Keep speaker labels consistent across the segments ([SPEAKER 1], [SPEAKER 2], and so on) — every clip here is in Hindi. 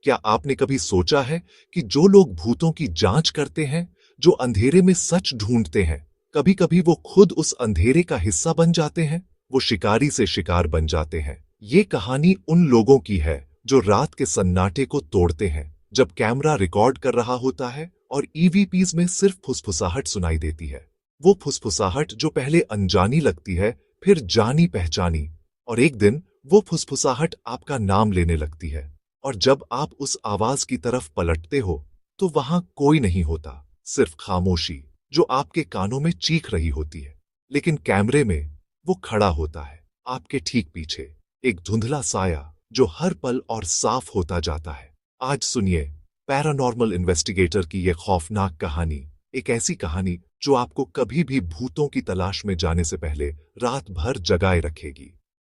[SPEAKER 1] क्या आपने कभी सोचा है कि जो लोग भूतों की जांच करते हैं, जो अंधेरे में सच ढूंढते हैं, कभी कभी वो खुद उस अंधेरे का हिस्सा बन जाते हैं। वो शिकारी से शिकार बन जाते हैं। ये कहानी उन लोगों की है जो रात के सन्नाटे को तोड़ते हैं, जब कैमरा रिकॉर्ड कर रहा होता है और ईवीपीज में सिर्फ फुसफुसाहट सुनाई देती है। वो फुसफुसाहट जो पहले अनजानी लगती है, फिर जानी पहचानी, और एक दिन वो फुसफुसाहट आपका नाम लेने लगती है। और जब आप उस आवाज की तरफ पलटते हो तो वहां कोई नहीं होता, सिर्फ खामोशी जो आपके कानों में चीख रही होती है। लेकिन कैमरे में वो खड़ा होता है, आपके ठीक पीछे, एक धुंधला साया जो हर पल और साफ होता जाता है। आज सुनिए पैरानॉर्मल इन्वेस्टिगेटर की यह खौफनाक कहानी, एक ऐसी कहानी जो आपको कभी भी भूतों की तलाश में जाने से पहले रात भर जगाए रखेगी।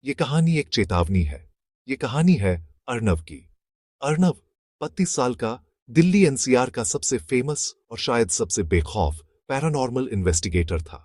[SPEAKER 1] ये कहानी एक चेतावनी है। ये कहानी है अर्नव की। अर्नव 32 साल का, दिल्ली एनसीआर का सबसे फेमस और शायद सबसे बेखौफ पैरानॉर्मल इन्वेस्टिगेटर था।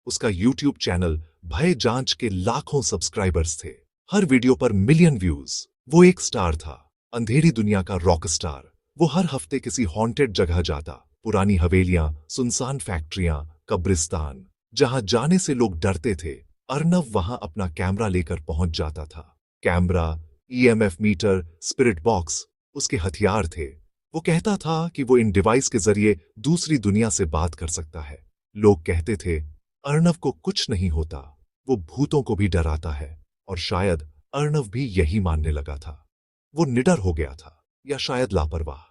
[SPEAKER 1] उसका यूट्यूब चैनल भय जांच के लाखों सब्सक्राइबर्स थे, हर वीडियो पर मिलियन व्यूज। वो एक स्टार था, अंधेरी दुनिया का रॉक स्टार। वो हर हफ्ते किसी हॉन्टेड जगह जाता, पुरानी हवेलियां, सुनसान फैक्ट्रियां, कब्रिस्तान, जहां जाने से लोग डरते थे। अर्नव वहां अपना कैमरा लेकर पहुंच जाता था। Camera, EMF meter, spirit box उसके हथियार थे। वो कहता था कि वो इन डिवाइस के जरिए दूसरी दुनिया से बात कर सकता है। लोग कहते थे अर्नव को कुछ नहीं होता, वो भूतों को भी डराता है। और शायद अर्नव भी यही मानने लगा था। वो निडर हो गया था, या शायद लापरवाह।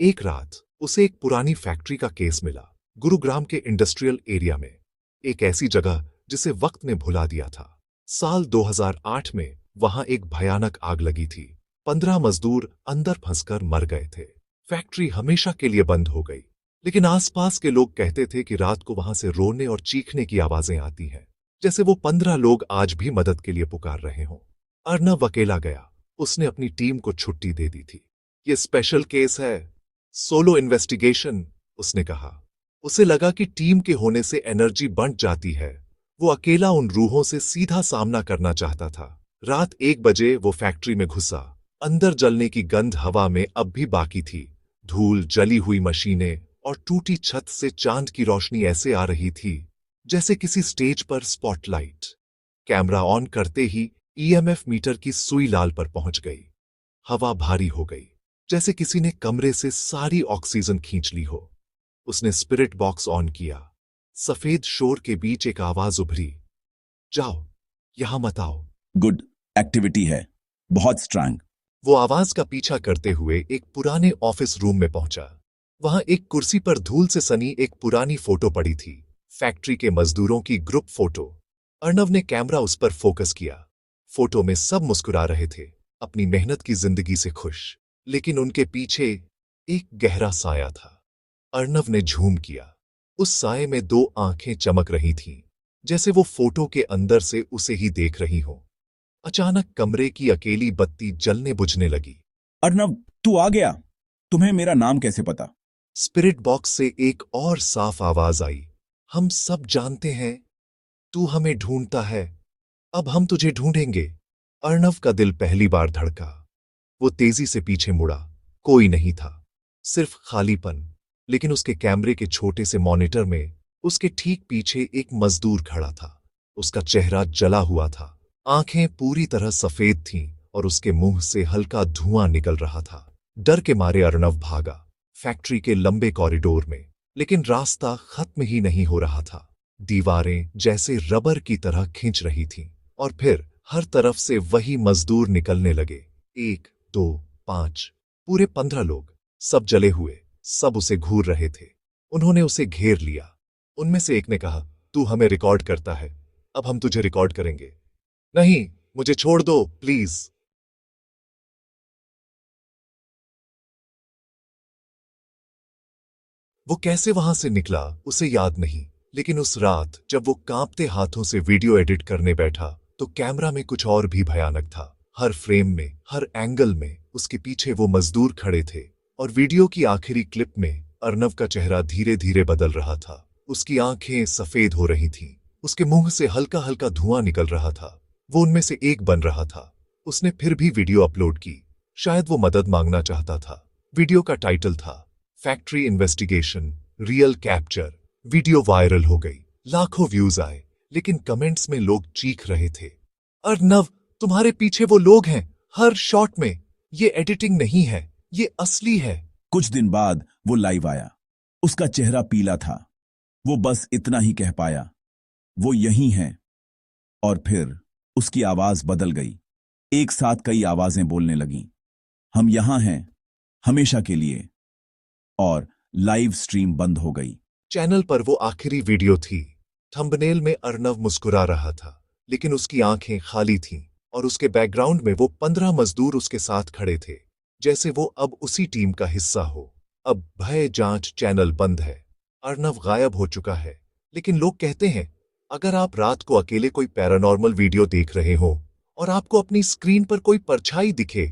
[SPEAKER 1] एक रात उसे एक पुरानी फैक्ट्री का केस मिला, गुरुग्राम के इंडस्ट्रियल एरिया में, एक ऐसी जगह जिसे वक्त ने भुला दिया था। साल 2008 में वहां एक भयानक आग लगी थी। 15 मजदूर अंदर फंसकर मर गए थे। फैक्ट्री हमेशा के लिए बंद हो गई, लेकिन आसपास के लोग कहते थे कि रात को वहां से रोने और चीखने की आवाजें आती हैं, जैसे वो 15 लोग आज भी मदद के लिए पुकार रहे हों। अर्नव अकेला गया। उसने अपनी टीम को छुट्टी दे दी थी। ये स्पेशल केस है, सोलो इन्वेस्टिगेशन, उसने कहा। उसे लगा कि टीम के होने से एनर्जी बढ़ जाती है। वो अकेला उन रूहों से सीधा सामना करना चाहता था। रात 1 बजे वो फैक्ट्री में घुसा। अंदर जलने की गंध हवा में अब भी बाकी थी। धूल, जली हुई मशीनें और टूटी छत से चांद की रोशनी ऐसे आ रही थी जैसे किसी स्टेज पर स्पॉटलाइट। कैमरा ऑन करते ही ईएमएफ मीटर की सुई लाल पर पहुंच गई। हवा भारी हो गई, जैसे किसी ने कमरे से सारी ऑक्सीजन खींच ली हो। उसने स्पिरिट बॉक्स ऑन किया। सफेद शोर के बीच एक आवाज उभरी, जाओ, यहां मत आओ।
[SPEAKER 2] गुड एक्टिविटी है, बहुत स्ट्रांग।
[SPEAKER 1] वो आवाज का पीछा करते हुए एक पुराने ऑफिस रूम में पहुंचा। वहां एक कुर्सी पर धूल से सनी एक पुरानी फोटो पड़ी थी, फैक्ट्री के मजदूरों की ग्रुप फोटो। अर्नव ने कैमरा उस पर फोकस किया। फोटो में सब मुस्कुरा रहे थे, अपनी मेहनत की जिंदगी से खुश। लेकिन उनके पीछे एक गहरा साया था। अर्नव ने झूम किया। उस साये में 2 आंखें चमक रही थीं, जैसे वो फोटो के अंदर से उसे ही देख रही हो। अचानक कमरे की अकेली बत्ती जलने बुझने लगी।
[SPEAKER 2] अर्नव, तू आ गया। तुम्हें मेरा नाम कैसे पता?
[SPEAKER 1] स्पिरिट बॉक्स से एक और साफ आवाज आई, हम सब जानते हैं, तू हमें ढूंढता है, अब हम तुझे ढूंढेंगे। अर्नव का दिल पहली बार धड़का। वो तेजी से पीछे मुड़ा। कोई नहीं था, सिर्फ खालीपन। लेकिन उसके कैमरे के छोटे से मॉनिटर में उसके ठीक पीछे एक मजदूर खड़ा था। उसका चेहरा जला हुआ था, आंखें पूरी तरह सफेद थीं और उसके मुंह से हल्का धुआं निकल रहा था। डर के मारे अर्नव भागा फैक्ट्री के लंबे कॉरिडोर में, लेकिन रास्ता खत्म ही नहीं हो रहा था। दीवारें जैसे रबर की तरह खींच रही थीं, और फिर हर तरफ से वही मजदूर निकलने लगे। 1, 2, 5, पूरे 15 लोग, सब जले हुए, सब उसे घूर रहे थे। उन्होंने उसे घेर लिया। उनमें से एक ने कहा, तू हमें रिकॉर्ड करता है, अब हम तुझे रिकॉर्ड करेंगे। नहीं, मुझे छोड़ दो प्लीज। वो कैसे वहां से निकला उसे याद नहीं, लेकिन उस रात जब वो कांपते हाथों से वीडियो एडिट करने बैठा तो कैमरा में कुछ और भी भयानक था। हर फ्रेम में, हर एंगल में उसके पीछे वो मजदूर खड़े थे, और वीडियो की आखिरी क्लिप में अर्नव का चेहरा धीरे धीरे बदल रहा था। उसकी आंखें सफेद हो रही थीं, उसके मुंह से हल्का हल्का धुआं निकल रहा था। वो उनमें से एक बन रहा था। उसने फिर भी वीडियो अपलोड की, शायद वो मदद मांगना चाहता था। वीडियो का टाइटल था factory investigation real capture. Video viral हो गई, लाखों व्यूज आए, लेकिन कमेंट्स में लोग चीख रहे थे, अर्नव, तुम्हारे पीछे वो लोग हैं हर शॉट में, ये एडिटिंग नहीं है, ये असली है।
[SPEAKER 2] कुछ दिन बाद वो लाइव आया। उसका चेहरा पीला था। वो बस इतना ही कह पाया, वो यही हैं। और फिर उसकी आवाज बदल गई। एक साथ कई आवाजें बोलने लगीं। हम यहां हैं, हमेशा के लिए। और लाइव स्ट्रीम बंद हो गई।
[SPEAKER 1] चैनल पर वो आखिरी वीडियो थी। थंबनेल में अर्नव मुस्कुरा रहा था, लेकिन उसकी आंखें खाली थीं, और उसके बैकग्राउंड में वो 15 मजदूर उसके साथ खड़े थे, जैसे वो अब उसी टीम का हिस्सा हो। अब भय जांच चैनल बंद है। अर्नव गायब हो चुका है, लेकिन लोग कहते हैं, अगर आप रात को अकेले कोई पैरानॉर्मल वीडियो देख रहे हो और आपको अपनी स्क्रीन पर कोई परछाई दिखे,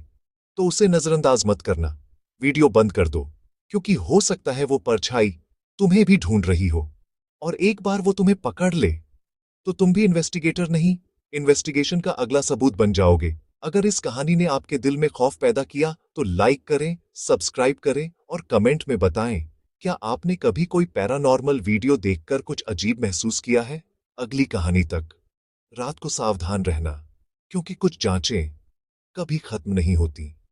[SPEAKER 1] तो उसे नजरअंदाज मत करना। वीडियो बंद कर दो, क्योंकि हो सकता है वो परछाई तुम्हें भी ढूंढ रही हो, और एक बार वो तुम्हें पकड़ ले तो तुम भी इन्वेस्टिगेटर नहीं, इन्वेस्टिगेशन का अगला सबूत बन जाओगे। अगर इस कहानी ने आपके दिल में खौफ पैदा किया तो लाइक करें, सब्सक्राइब करें और कमेंट में बताएं, क्या आपने कभी कोई पैरानॉर्मल वीडियो देखकर कुछ अजीब महसूस किया है? अगली कहानी तक रात को सावधान रहना, क्योंकि कुछ जांचें कभी खत्म नहीं होती।